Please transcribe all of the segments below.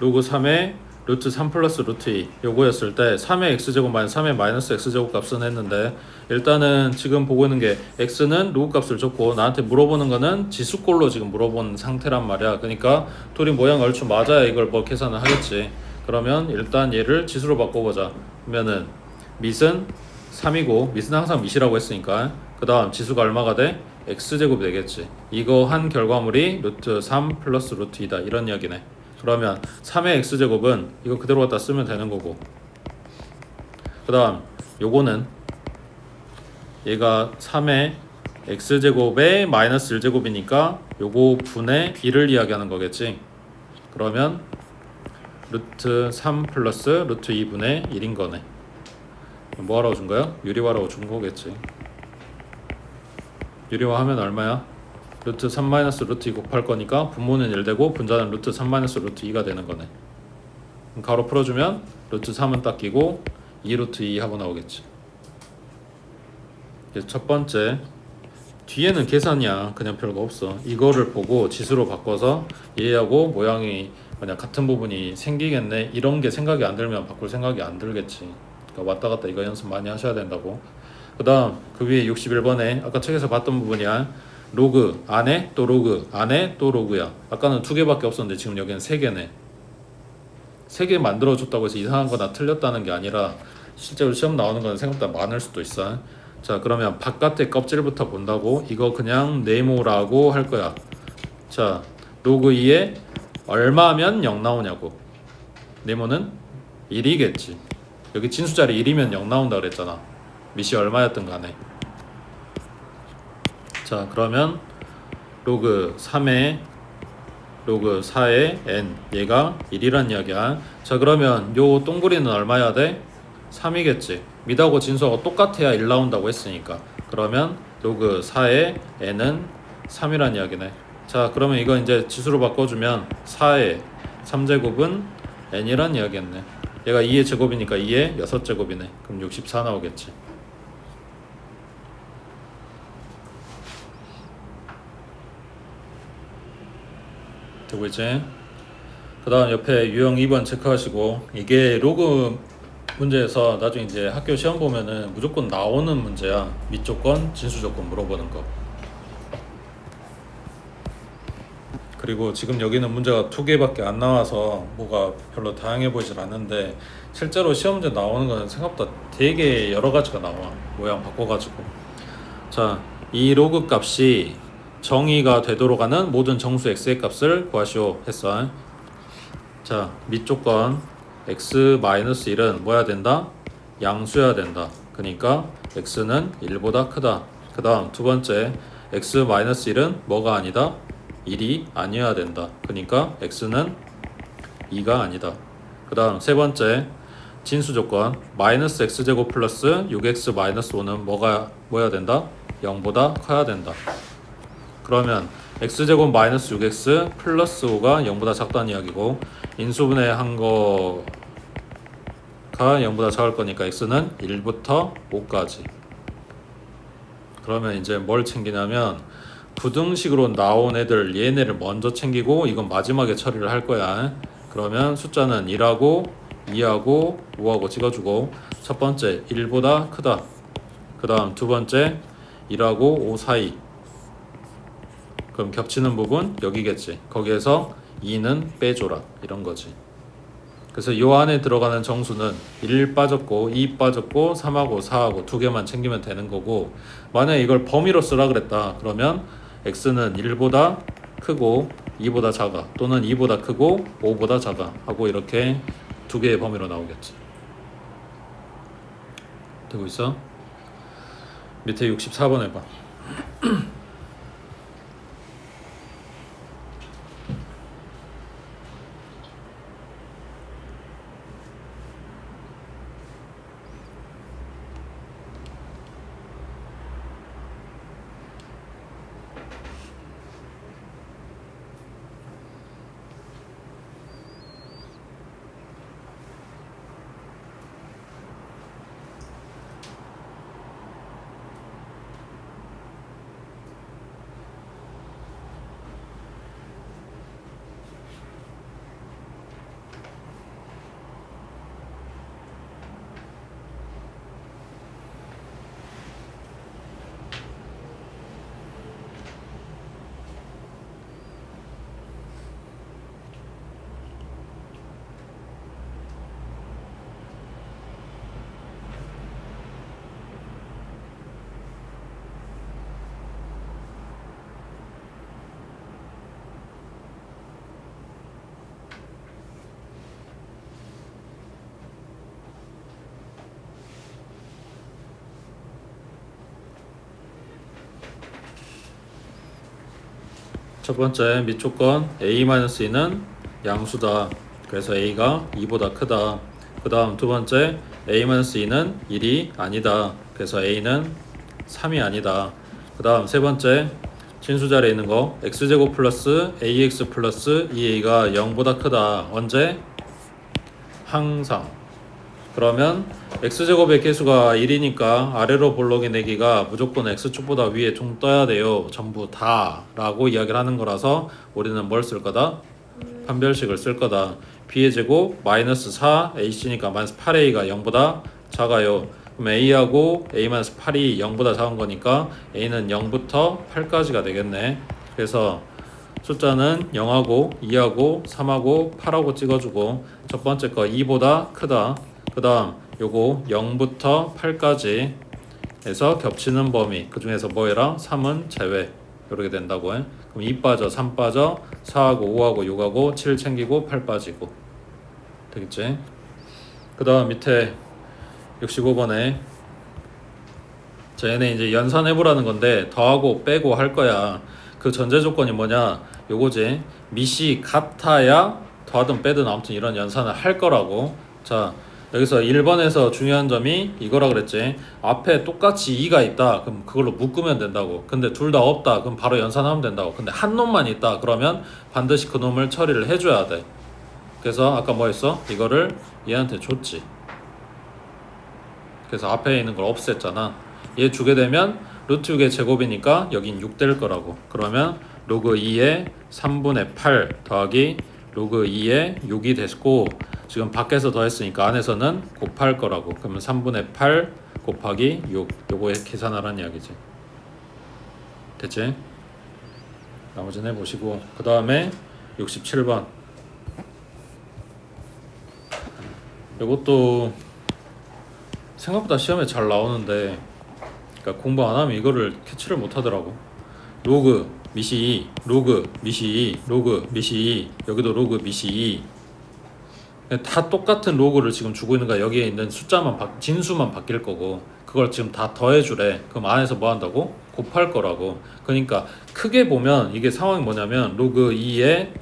로그 3의 루트 3 플러스 루트 2 요거였을 때 3의 x제곱 마이너스 3의 마이너스 x제곱 값은 했는데, 일단은 지금 보고 있는 게 x는 로그 값을 줬고 나한테 물어보는 거는 지수꼴로 지금 물어본 상태란 말이야. 그러니까 둘이 모양 얼추 맞아야 이걸 뭐 계산을 하겠지. 그러면 일단 얘를 지수로 바꿔보자. 그러면은 밑은 3이고 밑은 항상 밑이라고 했으니까 그 다음 지수가 얼마가 돼? x제곱이 되겠지. 이거 한 결과물이 루트 3 플러스 루트 2다 이런 이야기네. 그러면 3의 x제곱은 이거 그대로 갖다 쓰면 되는 거고, 그 다음 요거는 얘가 3의 x제곱의 마이너스 1제곱이니까 요거 분의 1을 이야기하는 거겠지. 그러면 루트 3 플러스 루트 2분의 1인 거네. 뭐 하라고 준 거야? 유리화라고 준 거겠지. 유리화 하면 얼마야? 루트 3 마이너스 루트 2 곱할 거니까 분모는 1 되고 분자는 루트 3 마이너스 루트 2가 되는 거네. 그럼 가로 풀어주면 루트 3은 딱 끼고 2 루트 2 하고 나오겠지. 첫 번째, 뒤에는 계산이야. 그냥 별거 없어. 이거를 보고 지수로 바꿔서 얘하고 모양이 만약 같은 부분이 생기겠네 이런 게 생각이 안 들면 바꿀 생각이 안 들겠지. 그러니까 왔다 갔다 이거 연습 많이 하셔야 된다고. 그 다음 그 위에 61번에 아까 책에서 봤던 부분이야. 로그 안에 또 로그 안에 또 로그야. 아까는 2개밖에 없었는데 지금 여기는 3개네. 3개 만들어줬다고 해서 이상한 거나 틀렸다는 게 아니라 실제로 시험 나오는 건 생각보다 많을 수도 있어. 자, 그러면 바깥의 껍질부터 본다고. 이거 그냥 네모라고 할 거야. 자, 로그 2에 얼마면 0 나오냐고. 네모는 1이겠지. 여기 진수자리 1이면 0 나온다 그랬잖아. 밑이 얼마였든 간에. 자, 그러면 로그 3에 로그 4의 n 얘가 1이란 이야기야. 자, 그러면 요 동그리는 얼마야 돼? 3이겠지. 밑하고 진수하고 똑같아야 1 나온다고 했으니까. 그러면 로그 4의 n은 3이란 이야기네. 자, 그러면 이거 이제 지수로 바꿔주면 4의 3제곱은 n이란 이야기겠네. 얘가 2의 제곱이니까 2의 6제곱이네. 그럼 64 나오겠지. 되고 있지? 그 다음 옆에 유형 2번 체크하시고, 이게 로그 문제에서 나중에 이제 학교 시험 보면은 무조건 나오는 문제야. 밑 조건, 진수 조건 물어보는 거. 그리고 지금 여기는 문제가 2개밖에 안 나와서 뭐가 별로 다양해 보이질 않는데, 실제로 시험 문제 나오는 거는 생각보다 되게 여러 가지가 나와. 모양 바꿔가지고. 자, 이 로그 값이 정의가 되도록 하는 모든 정수 x의 값을 구하시오 했어. 자, 밑 조건 x-1은 뭐야 된다? 양수여야 된다. 그러니까 x는 1보다 크다. 그 다음 두 번째, x-1은 뭐가 아니다? 1이 아니어야 된다. 그러니까 x는 2가 아니다. 그 다음 세 번째, 진수 조건 마이너스 x제곱 플러스 6x 마이너스 5는 뭐야 된다? 0보다 커야 된다. 그러면 x제곱 마이너스 6x 플러스 5가 0보다 작다는 이야기고, 인수분해 한 거가 0보다 작을 거니까 x는 1부터 5까지. 그러면 이제 뭘 챙기냐면 부등식으로 나온 애들 얘네를 먼저 챙기고 이건 마지막에 처리를 할 거야. 그러면 숫자는 1하고 2하고 5하고 찍어주고, 첫 번째 1보다 크다. 그 다음 두 번째 1하고 5 사이. 그럼 겹치는 부분 여기겠지. 거기에서 2는 빼줘라 이런 거지. 그래서 이 안에 들어가는 정수는 1 빠졌고 2 빠졌고 3하고 4하고 2개만 챙기면 되는 거고, 만약에 이걸 범위로 쓰라 그랬다 그러면 x는 1보다 크고 2보다 작아, 또는 2보다 크고 5보다 작아 하고 이렇게 2개의 범위로 나오겠지. 되고 있어? 밑에 64번 해봐. 첫 번째 밑조건 a-2는 양수다. 그래서 a가 2보다 크다. 그 다음 두 번째 a-2는 1이 아니다. 그래서 a는 3이 아니다. 그 다음 세 번째 진수 자리에 있는 거 x제곱 플러스 ax 플러스 2a가 0보다 크다. 언제? 항상. 그러면 x제곱의 개수가 1이니까 아래로 볼록이 내기가 무조건 x축보다 위에 좀 떠야 돼요. 전부 다 라고 이야기를 하는 거라서 우리는 뭘 쓸 거다? 판별식을 쓸 거다. b의 제곱 마이너스 4 ac니까 마이너스 8a가 0보다 작아요. 그럼 a하고 a-8이 0보다 작은 거니까 a는 0부터 8까지가 되겠네. 그래서 숫자는 0하고 2하고 3하고 8하고 찍어주고 첫 번째 거 2보다 크다. 그 다음 요거 0부터 8까지 해서 겹치는 범위 그 중에서 뭐해라? 3은 제외 이렇게 된다고 해. 그럼 2 빠져 3 빠져 4하고 5하고 6하고 7 챙기고 8 빠지고 되겠지? 그 다음 밑에 65번에 얘네 이제 연산해보라는 건데 더하고 빼고 할 거야. 그 전제 조건이 뭐냐? 요거지. 밑이 같아야 더하든 빼든 아무튼 이런 연산을 할 거라고. 자 여기서 1번에서 중요한 점이 이거라 그랬지. 앞에 똑같이 2가 있다. 그럼 그걸로 묶으면 된다고. 근데 둘 다 없다. 그럼 바로 연산하면 된다고. 근데 한 놈만 있다. 그러면 반드시 그 놈을 처리를 해줘야 돼. 그래서 아까 뭐 했어? 이거를 얘한테 줬지. 그래서 앞에 있는 걸 없앴잖아. 얘 주게 되면 루트 6의 제곱이니까 여긴 6 될 거라고. 그러면 로그 2의 3분의 8 더하기 로그 2의 6이 됐고 지금 밖에서 더했으니까 안에서는 곱할 거라고. 그러면 3분의 8 곱하기 6 요거에 계산하라는 이야기지. 됐지? 나머지는 해보시고 그 다음에 67번 요것도 생각보다 시험에 잘 나오는데 그러니까 공부 안 하면 이거를 캐치를 못 하더라고. 로그 미시 2 로그 미시 2 로그 미시 2 여기도 로그 미시 2 다 똑같은 로그를 지금 주고 있는 거야. 여기에 있는 숫자만 진수만 바뀔 거고 그걸 지금 다 더해주래. 그럼 안에서 뭐 한다고? 곱할 거라고. 그러니까 크게 보면 이게 상황이 뭐냐면 로그 2에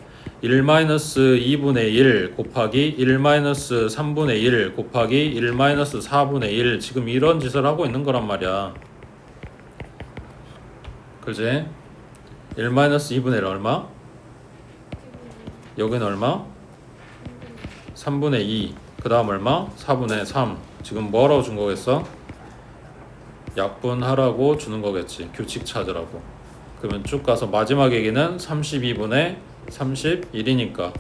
1-2분의 1 곱하기 1-3분의 1 곱하기 1-4분의 1 지금 이런 짓을 하고 있는 거란 말이야. 그지? 1-2분의 1 얼마? 여기는 얼마? 3분의 2 그 다음 얼마? 4분의 3 지금 뭐라고 준 거겠어? 약분하라고 주는 거겠지. 규칙 찾으라고. 그러면 쭉 가서 마지막 얘기는 32분의 31이니까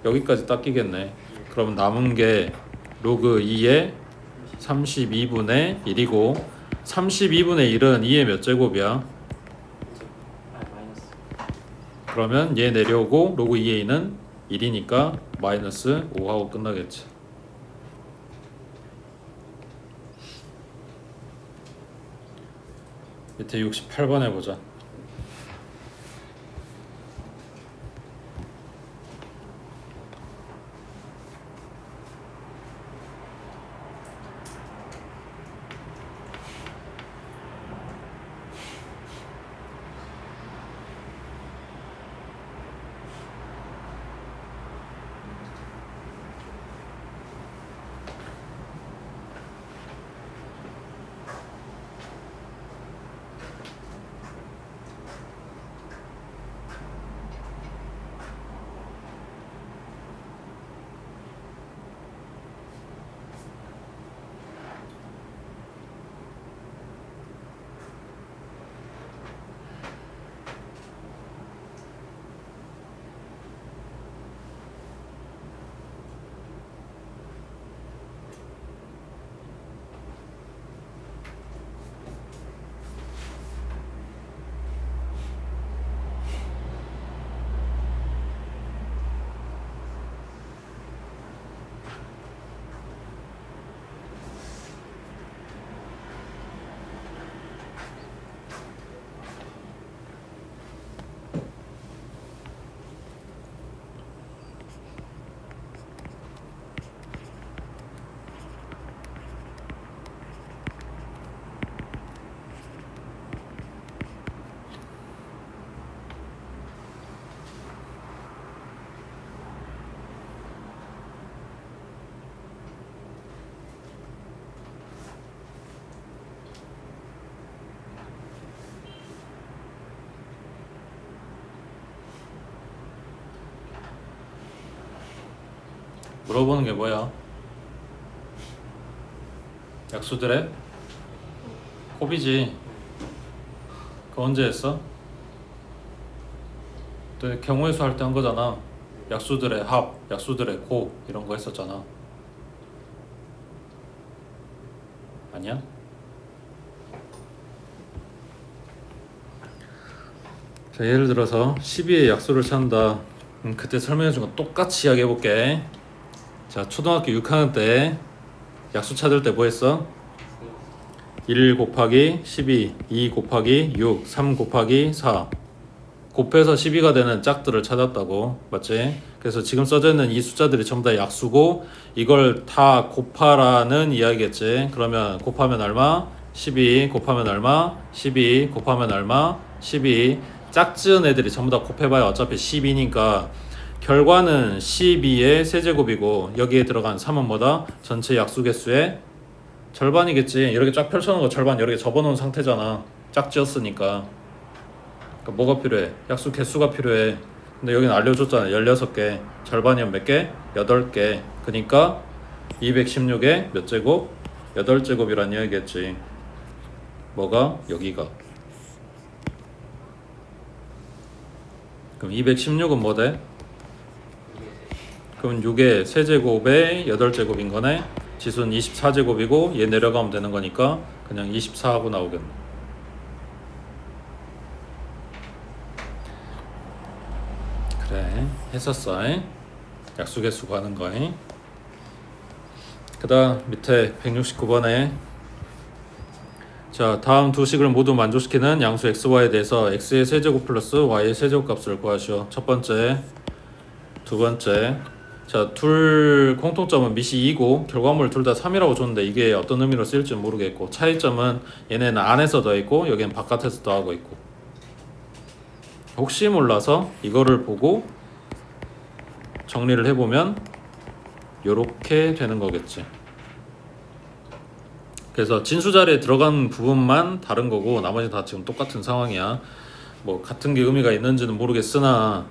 여기까지 딱 끼겠네. 그럼 남은 게 로그 2의 32분의 1이고 32분의 1은 2의 몇 제곱이야? 그러면 얘 내려오고 로그 2의 2는 1이니까 마이너스 5하고 끝나겠지. 밑에 68번 해보자. 물어보는 게 뭐야? 약수들의 곱이지. 그거 언제 했어? 또 경우의 수 할 때 한 거잖아. 약수들의 합, 약수들의 곱 이런 거 했었잖아. 아니야? 자, 예를 들어서 12의 약수를 찾는다. 그때 설명해준 거 똑같이 이야기해볼게. 자, 초등학교 6학년 때 약수 찾을 때 뭐 했어? 1 곱하기 12, 2 곱하기 6, 3 곱하기 4 곱해서 12가 되는 짝들을 찾았다고. 맞지? 그래서 지금 써져 있는 이 숫자들이 전부 다 약수고 이걸 다 곱하라는 이야기겠지. 그러면 곱하면 얼마? 12 곱하면 얼마? 12 곱하면 얼마? 12 짝지은 애들이 전부 다 곱해봐야 어차피 12니까 결과는 12의 세제곱이고 여기에 들어간 3은 뭐다? 전체 약수 개수의 절반이겠지. 이렇게 쫙 펼쳐놓은 거 절반 여러 개 접어놓은 상태잖아. 짝지었으니까. 그러니까 뭐가 필요해? 약수 개수가 필요해. 근데 여기는 알려줬잖아. 16개. 절반이면 몇 개? 8개. 그러니까 216의 몇 제곱? 8제곱이란 이야기겠지. 뭐가? 여기가. 그럼 216은 뭐 돼? 그럼 6의 세제곱에 8제곱인 거네. 지수는 24제곱이고 얘 내려가면 되는 거니까 그냥 24하고 나오겠네. 그래, 했었어. 약수개수 구하는 거. 그 다음 밑에 169번에 자, 다음 두 식을 모두 만족시키는 양수 xy에 대해서 x의 세제곱 플러스 y의 세제곱 값을 구하시오. 첫 번째, 두 번째. 자, 둘 공통점은 밑이 2고 결과물 둘 다 3이라고 줬는데 이게 어떤 의미로 쓰일지 모르겠고 차이점은 얘네는 안에서 더했고 여기는 바깥에서 더하고 있고 혹시 몰라서 이거를 보고 정리를 해보면 요렇게 되는 거겠지. 그래서 진수 자리에 들어간 부분만 다른 거고 나머지 다 지금 똑같은 상황이야. 뭐 같은 게 의미가 있는지는 모르겠으나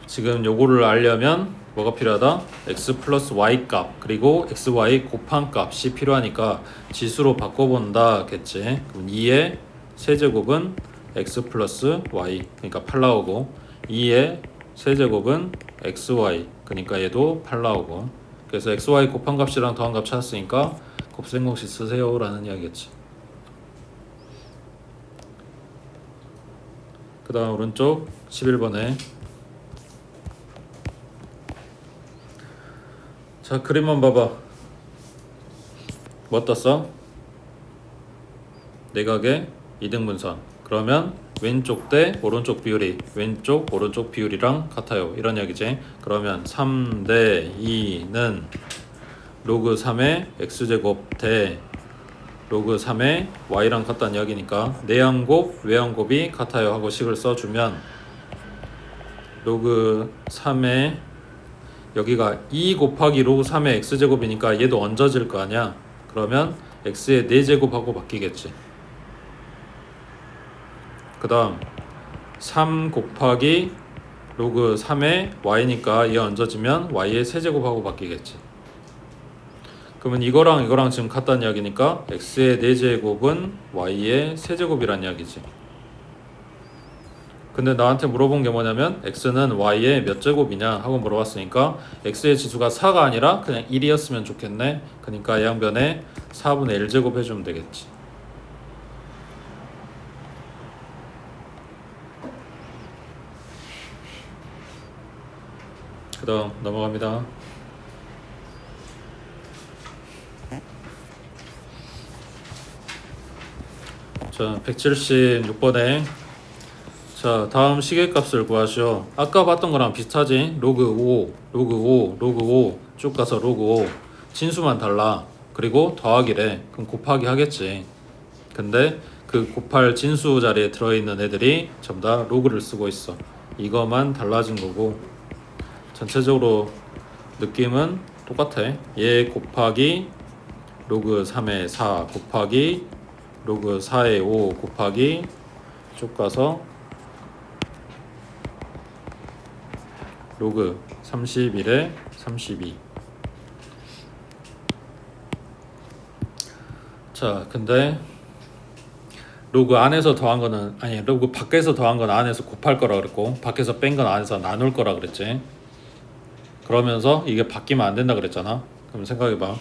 지금 요거를 알려면 뭐가 필요하다? x 플러스 y 값 그리고 xy 곱한 값이 필요하니까 지수로 바꿔본다 겠지. 그럼 2의 세제곱은 x 플러스 y 그러니까 8 나오고 2의 세제곱은 xy 그러니까 얘도 8 나오고 그래서 xy 곱한 값이랑 더한 값 찾았으니까 곱셈 공식 쓰세요 라는 이야기겠지. 그 다음 오른쪽 11번에 자, 그림만 봐봐. 뭐 떴어? 내각의 이등분선. 그러면 왼쪽 대 오른쪽 비율이 왼쪽 오른쪽 비율이랑 같아요. 이런 이야기지. 그러면 3 대 2는 로그 3의 x제곱 대 로그 3의 y랑 같다는 이야기니까 내항곱 외항곱이 같아요 하고 식을 써주면 로그 3의 여기가 2 곱하기 로그 3의 x제곱이니까 얘도 얹어질 거 아니야. 그러면 x의 4제곱하고 바뀌겠지. 그 다음 3 곱하기 로그 3의 y니까 얘 얹어지면 y의 세제곱하고 바뀌겠지. 그러면 이거랑 지금 같다는 이야기니까 x의 4제곱은 y의 세제곱이란 이야기지. 근데 나한테 물어본 게 뭐냐면 x는 y의 몇 제곱이냐 하고 물어봤으니까 x의 지수가 4가 아니라 그냥 1이었으면 좋겠네. 그러니까 양변에 4분의 1제곱 해주면 되겠지. 그 다음 넘어갑니다. 자, 176번에 자, 다음 시계값을 구하시오. 아까 봤던 거랑 비슷하지? 로그 5, 로그 5, 로그 5 쭉 가서 로그 5 진수만 달라. 그리고 더하기래. 그럼 곱하기 하겠지. 근데 그 곱할 진수 자리에 들어있는 애들이 전부 다 로그를 쓰고 있어. 이거만 달라진 거고 전체적으로 느낌은 똑같아. 얘 곱하기 로그 3의 4 곱하기 로그 4의 5 곱하기 쭉 가서 로그 31의 32 자, 근데 로그 안에서 더한 거는 아니 로그 밖에서 더한 건 안에서 곱할 거라 그랬고 밖에서 뺀 건 안에서 나눌 거라 그랬지. 그러면서 이게 바뀌면 안 된다 그랬잖아. 그럼 생각해봐.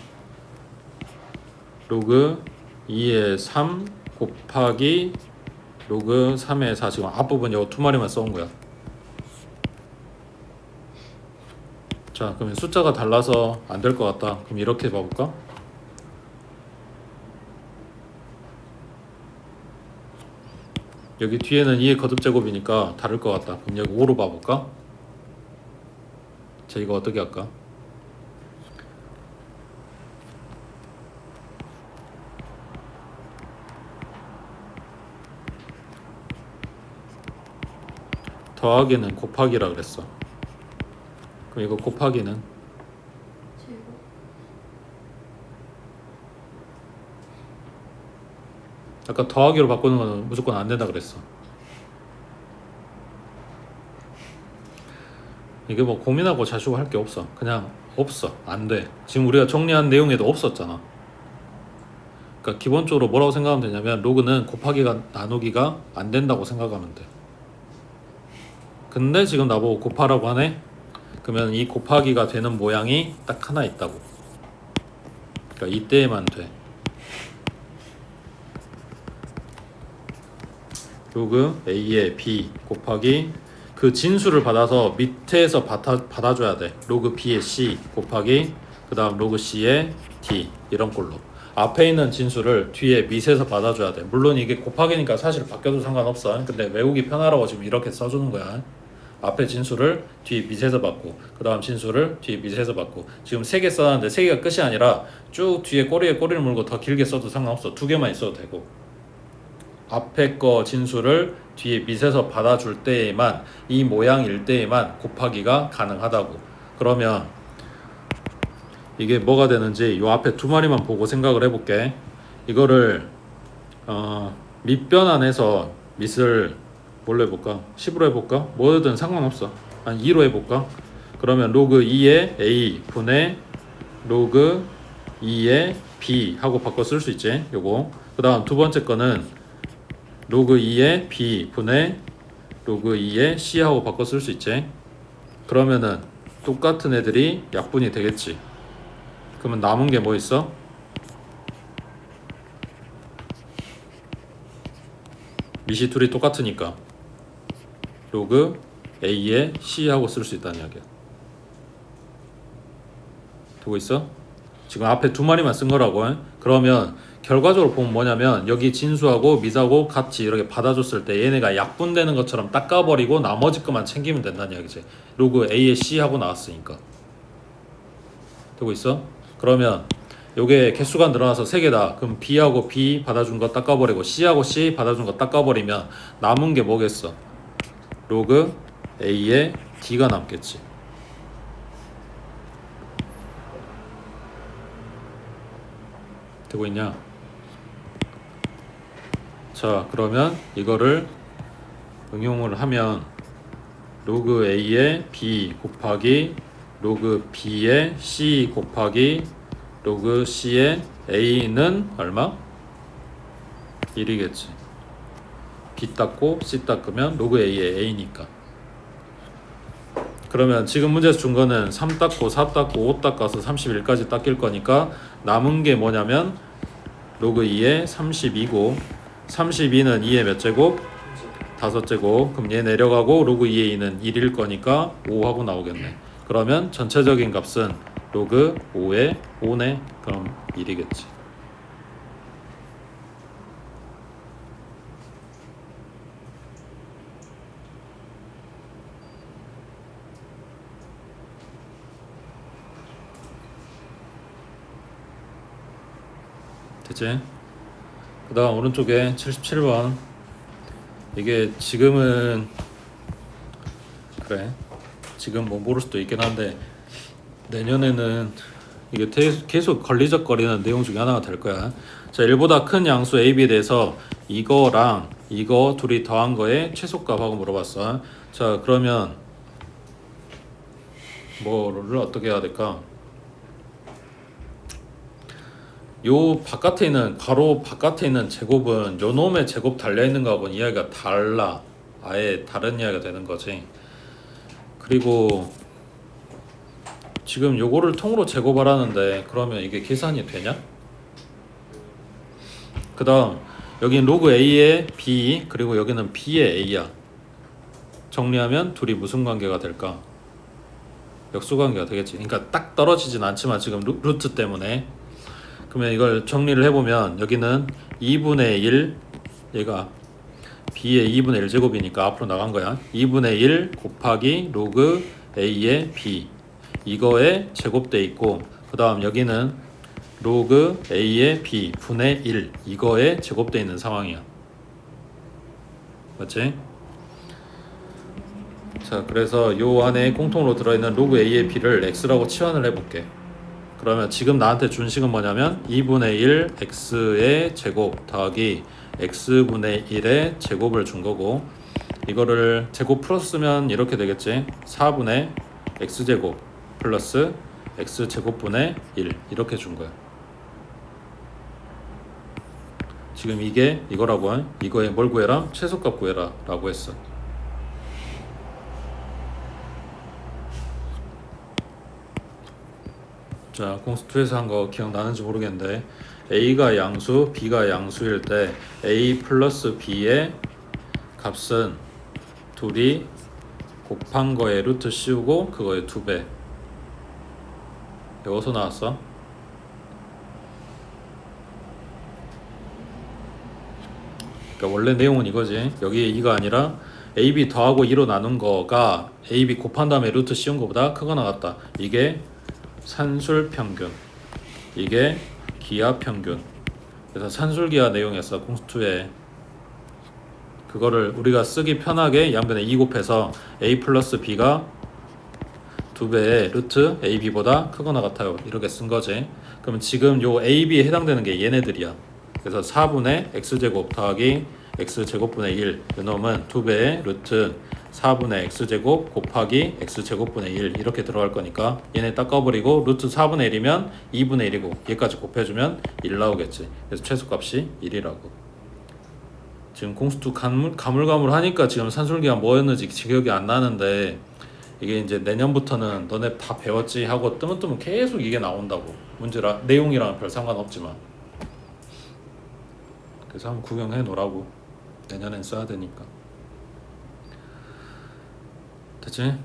로그 2의 3 곱하기 로그 3의 4 지금 앞부분 요 두 마리만 써온 거야. 자, 그러면 숫자가 달라서 안 될 것 같다. 그럼 이렇게 봐볼까? 여기 뒤에는 2의 거듭제곱이니까 다를 것 같다. 그럼 여기 5로 봐볼까? 자, 이거 어떻게 할까? 더하기는 곱하기라 그랬어. 그럼 이거 곱하기는 아까 더하기로 바꾸는 거는 무조건 안 된다 그랬어. 이게 뭐 고민하고 자시고 할 게 없어. 그냥 없어. 안 돼. 지금 우리가 정리한 내용에도 없었잖아. 그러니까 기본적으로 뭐라고 생각하면 되냐면 로그는 곱하기가 나누기가 안 된다고 생각하면 돼. 근데 지금 나보고 곱하라고 하네? 그러면 이 곱하기가 되는 모양이 딱 하나 있다고. 그러니까 이때에만 돼. 로그 A의 B 곱하기 그 진수를 받아서 밑에서 받아줘야 돼. 로그 B의 C 곱하기 그 다음 로그 C의 D 이런 꼴로 앞에 있는 진수를 뒤에 밑에서 받아줘야 돼. 물론 이게 곱하기니까 사실 바뀌어도 상관없어. 근데 외우기 편하라고 지금 이렇게 써주는 거야. 앞에 진수를 뒤에 밑에서 받고 그 다음 진수를 뒤에 밑에서 받고 지금 3개 써놨는데 3개가 끝이 아니라 쭉 뒤에 꼬리에 꼬리를 물고 더 길게 써도 상관없어. 2개만 있어도 되고 앞에 거 진수를 뒤에 밑에서 받아줄 때에만 이 모양일 때에만 곱하기가 가능하다고. 그러면 이게 뭐가 되는지 요 앞에 두 마리만 보고 생각을 해볼게. 이거를 밑변 안에서 밑을 뭘로 해볼까? 10으로 해볼까? 뭐든 상관없어. 한 2로 해볼까? 그러면 로그 2의 A 분의 로그 2의 B 하고 바꿔 쓸 수 있지. 요거. 그 다음 두 번째 거는 로그 2의 B 분의 로그 2의 C 하고 바꿔 쓸 수 있지. 그러면은 똑같은 애들이 약분이 되겠지. 그러면 남은 게 뭐 있어? 밑이 둘이 똑같으니까 로그 A의 C 하고 쓸 수 있다는 이야기야. 되고 있어? 지금 앞에 두 마리만 쓴 거라고. 그러면 결과적으로 보면 뭐냐면 여기 진수하고 미하고 같이 이렇게 받아줬을 때 얘네가 약분되는 것처럼 닦아버리고 나머지 것만 챙기면 된다는 이야기지. 로그 A의 C 하고 나왔으니까. 되고 있어? 그러면 요게 개수가 늘어나서 3개다. 그럼 B하고 B 받아준 거 닦아버리고 C하고 C 받아준 거 닦아버리면 남은 게 뭐겠어? 로그 A의 D가 남겠지. 되고 있냐? 자, 그러면 이거를 응용을 하면 로그 A의 B 곱하기 로그 B의 C 곱하기 로그 C의 A는 얼마? 1이겠지. B 닦고 C 닦으면 로그 A의 A니까. 그러면 지금 문제에서 준 거는 3 닦고 4 닦고 5 닦아서 31까지 닦일 거니까 남은 게 뭐냐면 로그 2의 32고 32는 2의 몇 제곱? 5제곱. 그럼 얘 내려가고 로그 2의 2는 1일 거니까 5하고 나오겠네. 그러면 전체적인 값은 로그 5의 5네. 그럼 1이겠지. 됐지? 그 다음 오른쪽에 77번. 이게 지금은 그래 지금 뭐 모를 수도 있긴 한데 내년에는 이게 계속 걸리적거리는 내용 중에 하나가 될 거야. 자, 1보다 큰 양수 AB에 대해서 이거랑 이거 둘이 더한 거에 최소값하고 물어봤어. 자, 그러면 뭐를 어떻게 해야 될까? 요 바깥에 있는 가로 바깥에 있는 제곱은 요 놈의 제곱 달려있는 거하고는 이야기가 달라. 아예 다른 이야기가 되는 거지. 그리고 지금 요거를 통으로 제곱하라는데 그러면 이게 계산이 되냐? 그 다음 여기는 로그 A의 B 그리고 여기는 B의 A야. 정리하면 둘이 무슨 관계가 될까? 역수관계가 되겠지. 그러니까 딱 떨어지진 않지만 지금 루트 때문에. 그러면 이걸 정리를 해보면 여기는 2분의 1 얘가 B의 2분의 1 제곱이니까 앞으로 나간 거야. 2분의 1 곱하기 로그 A의 B 이거에 제곱돼 있고 그 다음 여기는 로그 A의 B 분의 1 이거에 제곱돼 있는 상황이야. 맞지? 자, 그래서 요 안에 공통으로 들어있는 로그 A의 B를 X라고 치환을 해볼게. 그러면 지금 나한테 준 식은 뭐냐면 2분의 1 X의 제곱 더하기 X분의 1의 제곱을 준 거고 이거를 제곱 풀었으면 이렇게 되겠지. 4분의 X제곱 플러스 X제곱분의 1 이렇게 준 거야. 지금 이게 이거라고 이거에 뭘 구해라? 최소값 구해라 라고 했어. 자, 공수2에서 한 거 기억나는지 모르겠는데 A가 양수, B가 양수일 때 A 플러스 B의 값은 둘이 곱한 거에 루트 씌우고 그거의 2배. 여기서 나왔어. 그러니까 원래 내용은 이거지. 여기에 2가 아니라 AB 더하고 2로 나눈 거가 AB 곱한 다음에 루트 씌운 거보다 크거나 같다. 이게 산술 평균, 이게 기하 평균. 그래서 산술기하 내용에서 공수2에 그거를 우리가 쓰기 편하게 양변에 2 곱해서 A 플러스 B가 2배의 루트 AB보다 크거나 같아요 이렇게 쓴 거지. 그러면 지금 요 AB에 해당되는 게 얘네들이야. 그래서 4분의 X제곱 더하기 X제곱분의 1 이놈은 2배의 루트 4분의 X제곱 곱하기 X제곱분의 1 이렇게 들어갈 거니까 얘네 닦아버리고 루트 4분의 1이면 2분의 1이고 얘까지 곱해주면 1 나오겠지. 그래서 최소값이 1이라고. 지금 공수2 가물가물하니까 지금 산술기가 뭐였는지 기억이 안 나는데 이게 이제 내년부터는 너네 다 배웠지 하고 뜨문뜨문 계속 이게 나온다고. 문제라 내용이랑 별 상관없지만. 그래서 한번 구경해 놓으라고. 내년엔 써야 되니까. 됐지?